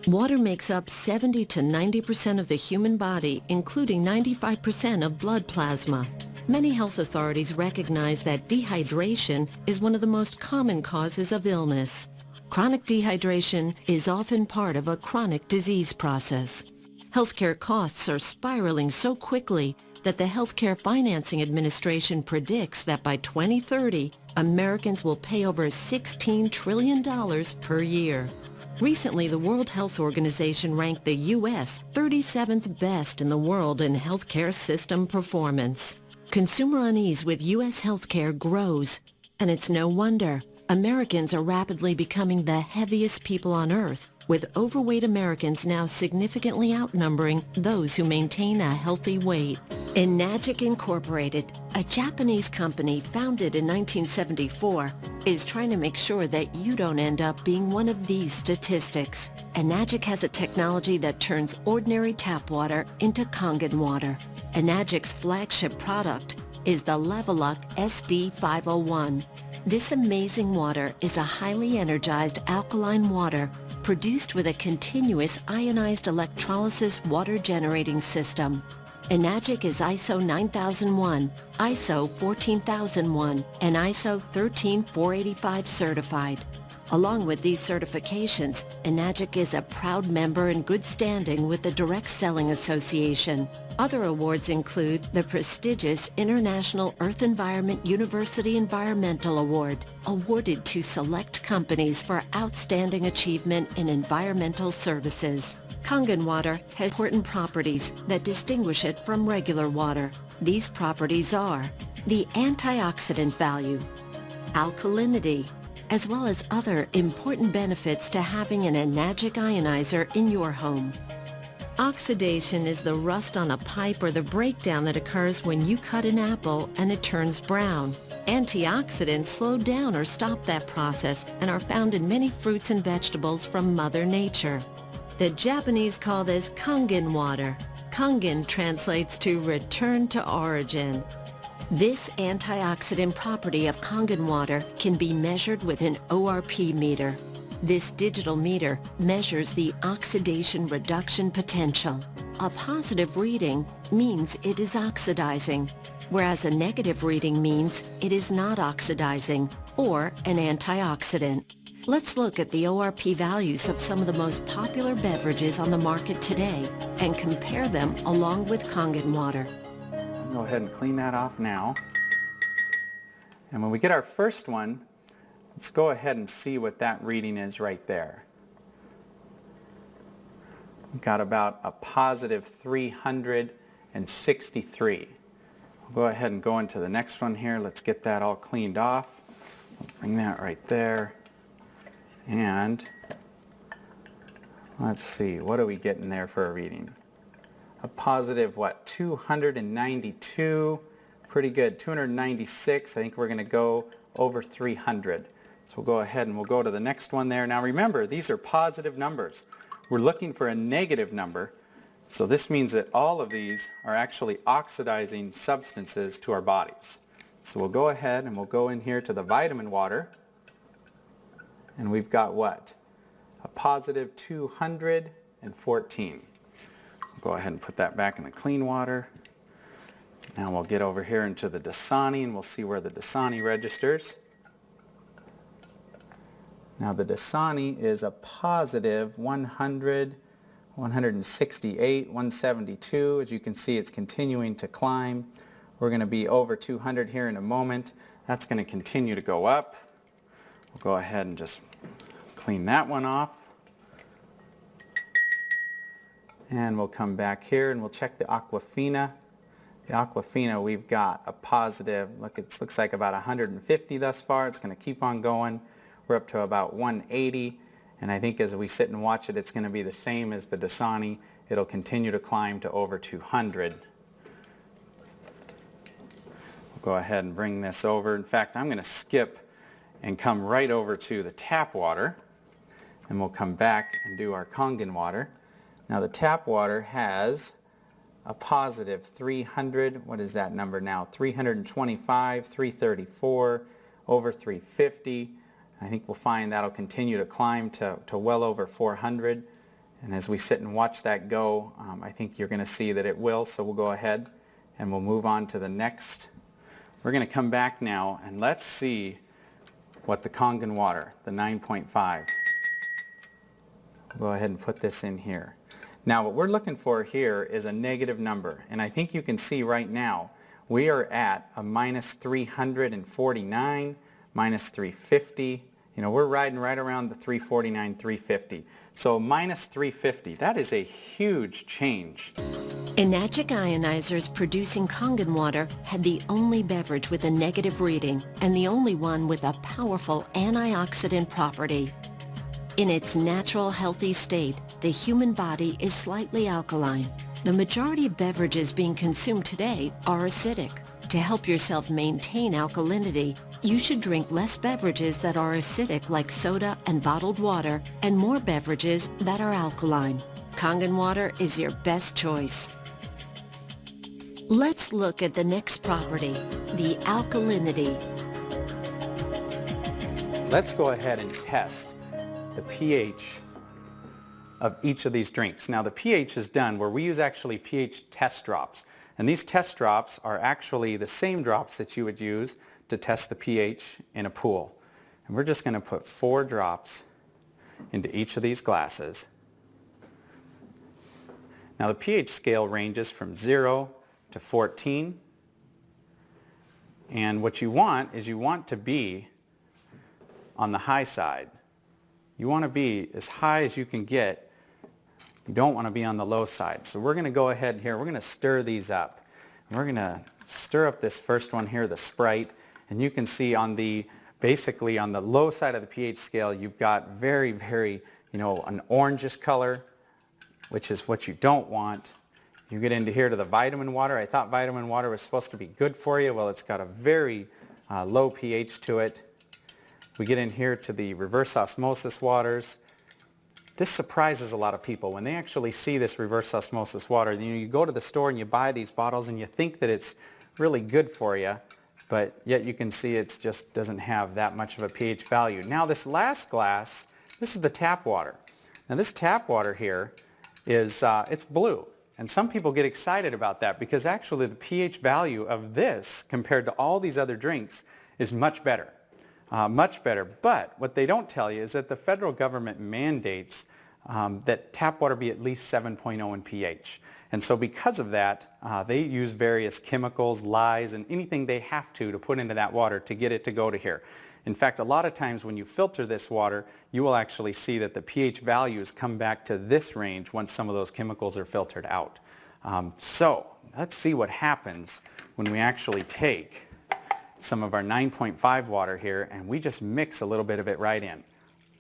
Water makes up 70 to 90% of the human body, including 95% of blood plasma. Many health authorities recognize that dehydration is one of the most common causes of illness. Chronic dehydration is often part of a chronic disease process. Healthcare costs are spiraling so quickly that the Healthcare Financing Administration predicts that by 2030, Americans will pay over $16 trillion per year. Recently, the World Health Organization ranked the U.S. 37th best in the world in healthcare system performance. Consumer unease with U.S. healthcare grows, and it's no wonder. Americans are rapidly becoming the heaviest people on earth, with overweight Americans now significantly outnumbering those who maintain a healthy weight. Enagic Incorporated, a Japanese company founded in 1974, is trying to make sure that you don't end up being one of these statistics. Enagic has a technology that turns ordinary tap water into Kangen water. Enagic's flagship product is the Leveluck SD501. This amazing water is a highly energized alkaline water produced with a continuous ionized electrolysis water generating system. Enagic is ISO 9001, ISO 14001, and ISO 13485 certified. Along with these certifications, Enagic is a proud member in good standing with the Direct Selling Association. Other awards include the prestigious International Earth Environment University Environmental Award, awarded to select companies for outstanding achievement in environmental services. Kangen water has important properties that distinguish it from regular water. These properties are the antioxidant value, alkalinity, as well as other important benefits to having an Enagic ionizer in your home. Oxidation is the rust on a pipe or the breakdown that occurs when you cut an apple and it turns brown. Antioxidants slow down or stop that process and are found in many fruits and vegetables from Mother Nature. The Japanese call this Kangen water. Kangen translates to return to origin. This antioxidant property of Kangen water can be measured with an ORP meter. This digital meter measures the oxidation reduction potential. A positive reading means it is oxidizing, whereas a negative reading means it is not oxidizing or an antioxidant. Let's look at the ORP values of some of the most popular beverages on the market today and compare them along with Kangen water. I'll go ahead and clean that off now. And when we get our first one, let's go ahead and see what that reading is right there. We've got about a positive 363. We'll go ahead and go into the next one here. Let's get that all cleaned off. We'll bring that right there. And let's see, what are we getting there for a reading? A positive, 292. Pretty good. 296. I think we're going to go over 300. So we'll go ahead and we'll go to the next one there. Now remember, these are positive numbers. We're looking for a negative number. So this means that all of these are actually oxidizing substances to our bodies. So we'll go ahead and we'll go in here to the vitamin water. And we've got what? A positive 214. We'll go ahead and put that back in the clean water. Now we'll get over here into the Dasani and we'll see where the Dasani registers. Now the Dasani is a positive 100, 168, 172. As you can see, it's continuing to climb. We're going to be over 200 here in a moment. That's going to continue to go up. We'll go ahead and just clean that one off. And we'll come back here and we'll check the Aquafina. The Aquafina, we've got a positive, look, it looks like about 150 thus far. It's going to keep on going. We're up to about 180. And I think as we sit and watch it, it's going to be the same as the Dasani. It'll continue to climb to over 200. We'll go ahead and bring this over. In fact, I'm going to skip and come right over to the tap water, and we'll come back and do our Kangen water. Now the tap water has a positive 300, what is that number now? 325, 334, over 350. I think we'll find that'll continue to climb to well over 400. And as we sit and watch that go, I think you're going to see that it will, so we'll go ahead and we'll move on to the next. We're going to come back now and let's see what the Kangen water, the 9.5. Go ahead and put this in here. Now what we're looking for here is a negative number, and I think you can see right now we are at a minus 349, minus 350. You know, we're riding right around the 349, 350. So minus 350, that is a huge change. Enagic ionizers producing Kangen water had the only beverage with a negative reading and the only one with a powerful antioxidant property. In its natural healthy state, the human body is slightly alkaline. The majority of beverages being consumed today are acidic. To help yourself maintain alkalinity, you should drink less beverages that are acidic like soda and bottled water and more beverages that are alkaline. Kangen water is your best choice. Let's look at the next property, the alkalinity. Let's go ahead and test the pH of each of these drinks. Now the pH is done where we use actually pH test drops. And these test drops are actually the same drops that you would use to test the pH in a pool. And we're just going to put 4 drops into each of these glasses. Now the pH scale ranges from 0 to 14. And what you want is you want to be on the high side. You want to be as high as you can get. You don't want to be on the low side. So we're going to go ahead here. We're going to stir these up. And we're going to stir up this first one here, the Sprite. And you can see on the, basically on the low side of the pH scale, you've got very, an orangish color, which is what you don't want. You get into here to the vitamin water. I thought vitamin water was supposed to be good for you. Well, it's got a very low pH to it. We get in here to the reverse osmosis waters. This surprises a lot of people when they actually see this reverse osmosis water. You go to the store and you buy these bottles and you think that it's really good for you, but yet you can see it just doesn't have that much of a pH value. Now this last glass, this is the tap water. Now this tap water here is, it's blue. And some people get excited about that because actually the pH value of this compared to all these other drinks is much better. Much better. But what they don't tell you is that the federal government mandates that tap water be at least 7.0 in pH. And so because of that, they use various chemicals, lyes, and anything they have to put into that water to get it to go to here. In fact, a lot of times when you filter this water, you will actually see that the pH values come back to this range once some of those chemicals are filtered out. So let's see what happens when we actually take some of our 9.5 water here and we just mix a little bit of it right in.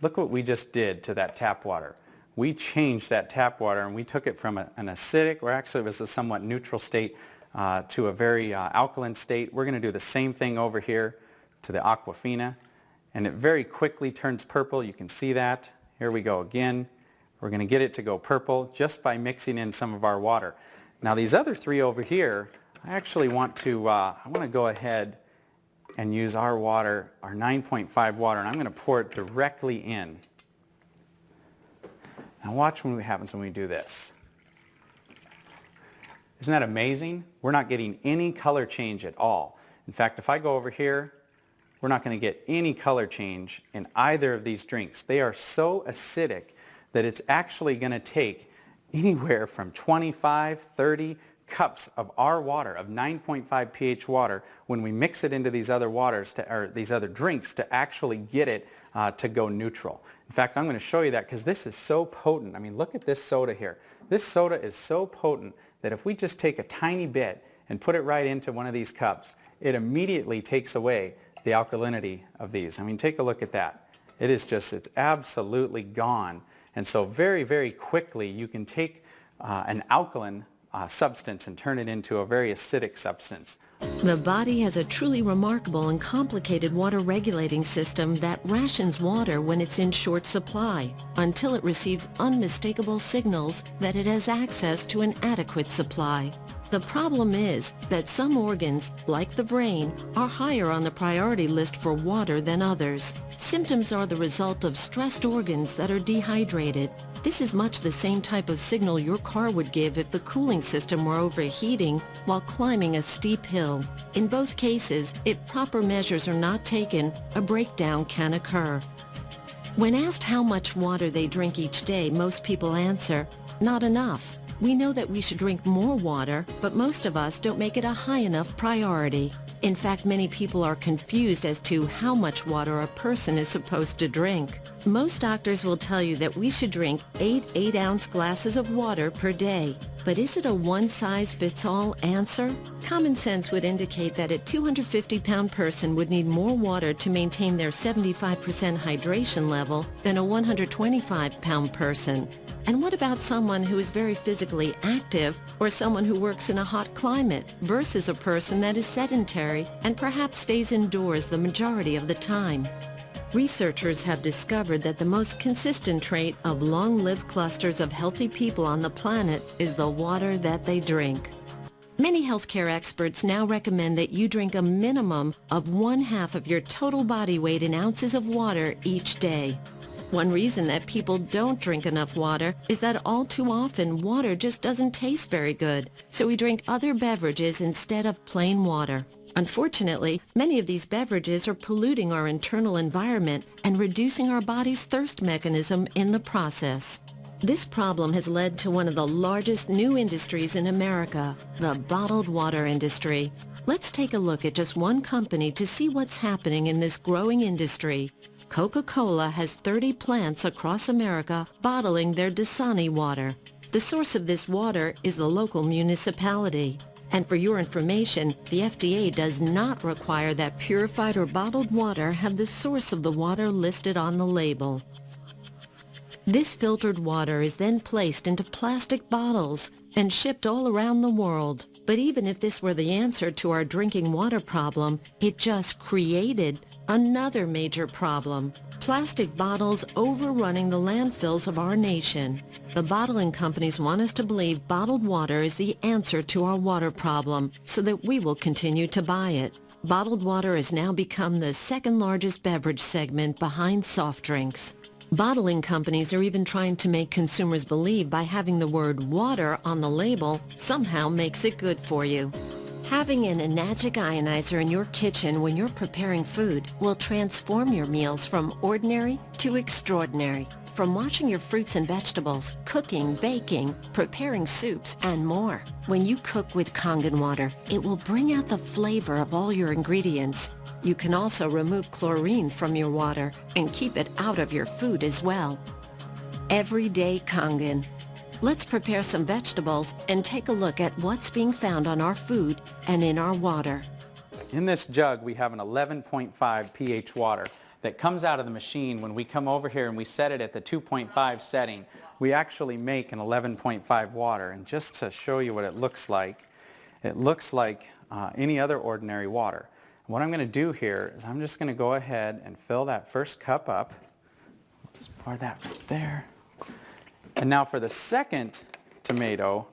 Look what we just did to that tap water. We changed that tap water and we took it from an acidic, or actually it was a somewhat neutral state, to a very alkaline state. We're going to do the same thing over here to the Aquafina, and it very quickly turns purple. You can see that. Here we go again. We're going to get it to go purple just by mixing in some of our water. Now these other 3 over here, I actually want to go ahead and use our water, our 9.5 water, and I'm going to pour it directly in. Now watch what happens when we do this. Isn't that amazing? We're not getting any color change at all. In fact, if I go over here, we're not going to get any color change in either of these drinks. They are so acidic that it's actually going to take anywhere from 25, 30 cups of our water, of 9.5 pH water, when we mix it into these other waters, or these other drinks, to actually get it to go neutral. In fact, I'm going to show you that because this is so potent. I mean, look at this soda here. This soda is so potent that if we just take a tiny bit and put it right into one of these cups, it immediately takes away the alkalinity of these. I mean, take a look at that. It is just, it's absolutely gone. And so very, very quickly you can take an alkaline substance and turn it into a very acidic substance. The body has a truly remarkable and complicated water regulating system that rations water when it's in short supply until it receives unmistakable signals that it has access to an adequate supply. The problem is that some organs, like the brain, are higher on the priority list for water than others. Symptoms are the result of stressed organs that are dehydrated. This is much the same type of signal your car would give if the cooling system were overheating while climbing a steep hill. In both cases, if proper measures are not taken, a breakdown can occur. When asked how much water they drink each day, most people answer, not enough. We know that we should drink more water, but most of us don't make it a high enough priority. In fact, many people are confused as to how much water a person is supposed to drink. Most doctors will tell you that we should drink 8 8-ounce glasses of water per day. But is it a one-size-fits-all answer? Common sense would indicate that a 250-pound person would need more water to maintain their 75% hydration level than a 125-pound person. And what about someone who is very physically active or someone who works in a hot climate versus a person that is sedentary and perhaps stays indoors the majority of the time? Researchers have discovered that the most consistent trait of long-lived clusters of healthy people on the planet is the water that they drink. Many healthcare experts now recommend that you drink a minimum of 1/2 of your total body weight in ounces of water each day. One reason that people don't drink enough water is that all too often water just doesn't taste very good, so we drink other beverages instead of plain water. Unfortunately, many of these beverages are polluting our internal environment and reducing our body's thirst mechanism in the process. This problem has led to one of the largest new industries in America, the bottled water industry. Let's take a look at just one company to see what's happening in this growing industry. Coca-Cola has 30 plants across America bottling their Dasani water. The source of this water is the local municipality. And for your information, the FDA does not require that purified or bottled water have the source of the water listed on the label. This filtered water is then placed into plastic bottles and shipped all around the world. But even if this were the answer to our drinking water problem, it just created another major problem: plastic bottles overrunning the landfills of our nation. The bottling companies want us to believe bottled water is the answer to our water problem, so that we will continue to buy it. Bottled water has now become the second largest beverage segment behind soft drinks. Bottling companies are even trying to make consumers believe by having the word water on the label somehow makes it good for you. Having an enagic ionizer in your kitchen when you're preparing food will transform your meals from ordinary to extraordinary. From washing your fruits and vegetables, cooking, baking, preparing soups, and more. When you cook with Kangen Water, it will bring out the flavor of all your ingredients. You can also remove chlorine from your water and keep it out of your food as well. Everyday Kangen. Let's prepare some vegetables and take a look at what's being found on our food and in our water. In this jug, we have an 11.5 pH water that comes out of the machine. When we come over here and we set it at the 2.5 setting, we actually make an 11.5 water. And just to show you what it looks like any other ordinary water. What I'm going to do here is I'm just going to go ahead and fill that first cup up. Just pour that right there. And now for the second tomato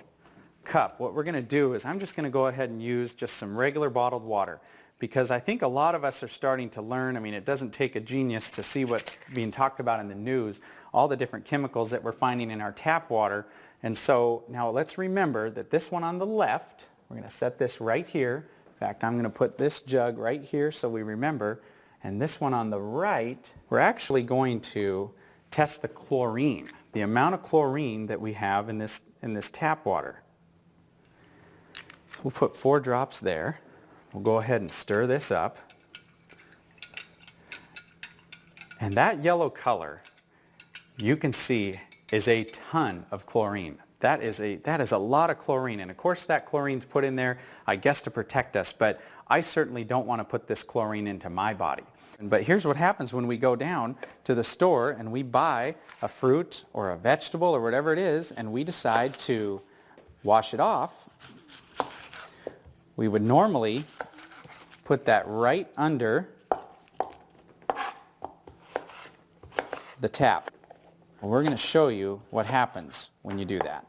cup, what we're going to do is I'm just going to go ahead and use just some regular bottled water, because I think a lot of us are starting to learn. I mean, it doesn't take a genius to see what's being talked about in the news, all the different chemicals that we're finding in our tap water. And so now let's remember that this one on the left, we're going to set this right here. In fact, I'm going to put this jug right here so we remember. And this one on the right, we're actually going to test the chlorine, the amount of chlorine that we have in this tap water. So we'll put 4 drops there. We'll go ahead and stir this up. And that yellow color, you can see, is a ton of chlorine. That is a lot of chlorine, and of course that chlorine's put in there, I guess, to protect us, but I certainly don't want to put this chlorine into my body. But here's what happens when we go down to the store and we buy a fruit or a vegetable or whatever it is, and we decide to wash it off. We would normally put that right under the tap. Well, we're going to show you what happens when you do that.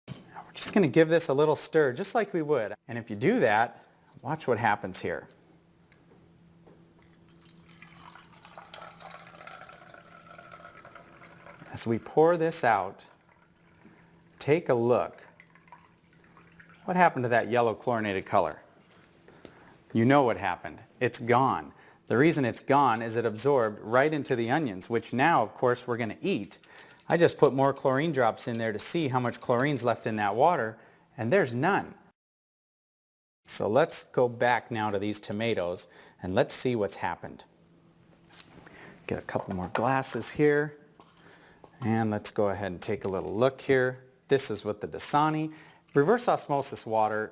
Now we're just going to give this a little stir, just like we would. And if you do that, watch what happens here. as we pour this out, take a look. What happened to that yellow chlorinated color? You know what happened. It's gone. The reason it's gone is it absorbed right into the onions, which now, of course, we're going to eat. I just put more chlorine drops in there to see how much chlorine's left in that water, and there's none. So let's go back now to these tomatoes, and let's see what's happened. Get a couple more glasses here, and let's go ahead and take a little look here. This is with the Dasani. Reverse osmosis water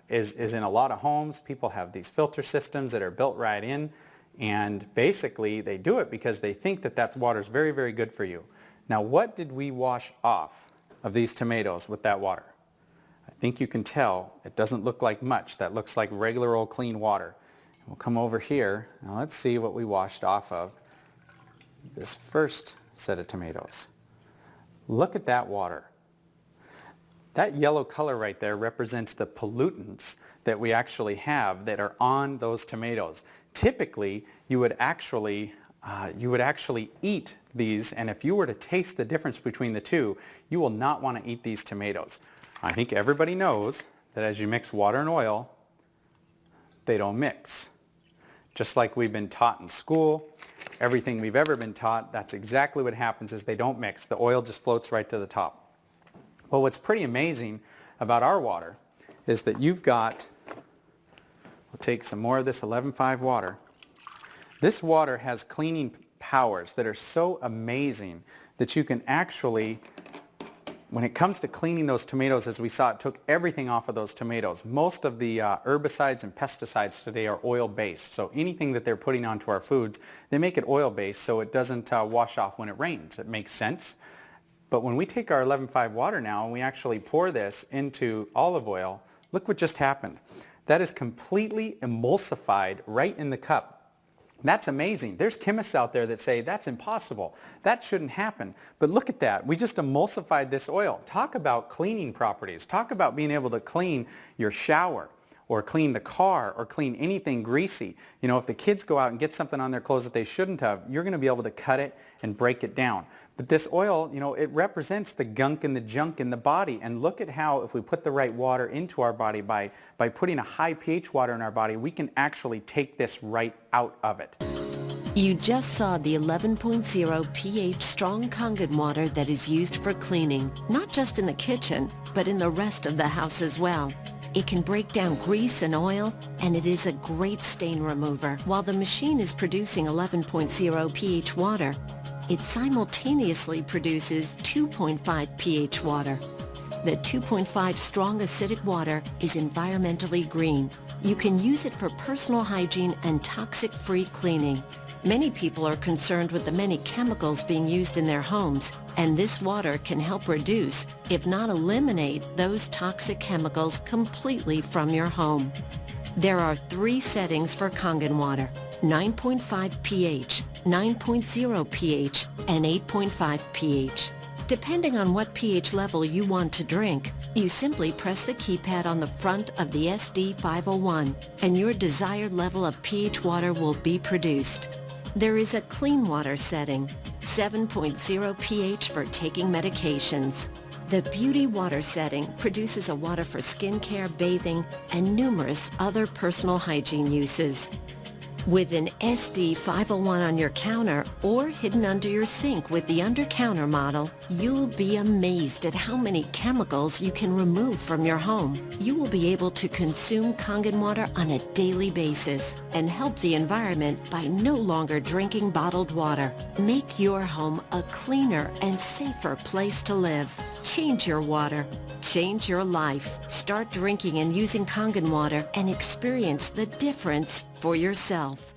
is in a lot of homes. People have these filter systems that are built right in, and basically they do it because they think that that water is very, very good for you. Now, what did we wash off of these tomatoes with that water? I think you can tell it doesn't look like much. That looks like regular old clean water. We'll come over here. Now let's see what we washed off of this first set of tomatoes. Look at that water. That yellow color right there represents the pollutants that we actually have that are on those tomatoes. Typically, you would actually eat these, and if you were to taste the difference between the two, you will not want to eat these tomatoes. I think everybody knows that as you mix water and oil, they don't mix. Just like we've been taught in school, everything we've ever been taught, that's exactly what happens is they don't mix. The oil just floats right to the top. Well, what's pretty amazing about our water is that you've got, we'll take some more of this 11.5 water. This water has cleaning powers that are so amazing that you can actually, when it comes to cleaning those tomatoes, as we saw, it took everything off of those tomatoes. Most of the herbicides and pesticides today are oil-based. So anything that they're putting onto our foods, they make it oil-based so it doesn't wash off when it rains. It makes sense. But when we take our 11.5 water now and we actually pour this into olive oil, look what just happened. That is completely emulsified right in the cup. That's amazing. There's chemists out there that say that's impossible. That shouldn't happen. But look at that. We just emulsified this oil. Talk about cleaning properties. Talk about being able to clean your shower or clean the car or clean anything greasy. You know, if the kids go out and get something on their clothes that they shouldn't have, you're going to be able to cut it and break it down. But this oil, you know, it represents the gunk and the junk in the body. And look at how if we put the right water into our body by putting a high pH water in our body, we can actually take this right out of it. You just saw the 11.0 pH strong Kangen water that is used for cleaning, not just in the kitchen, but in the rest of the house as well. It can break down grease and oil, and it is a great stain remover. While the machine is producing 11.0 pH water, it simultaneously produces 2.5 pH water. The 2.5 strong acidic water is environmentally green. You can use it for personal hygiene and toxic-free cleaning. Many people are concerned with the many chemicals being used in their homes, and this water can help reduce, if not eliminate, those toxic chemicals completely from your home. There are 3 settings for Kangen water: 9.5 pH, 9.0 pH, and 8.5 pH. Depending on what pH level you want to drink, you simply press the keypad on the front of the SD501, and your desired level of pH water will be produced. There is a clean water setting, 7.0 pH for taking medications. The beauty water setting produces a water for skincare, bathing, and numerous other personal hygiene uses. With an SD501 on your counter or hidden under your sink with the under-counter model, you'll be amazed at how many chemicals you can remove from your home. You will be able to consume Kangen water on a daily basis and help the environment by no longer drinking bottled water. Make your home a cleaner and safer place to live. Change your water. Change your life. Start drinking and using Kangen water and experience the difference for yourself.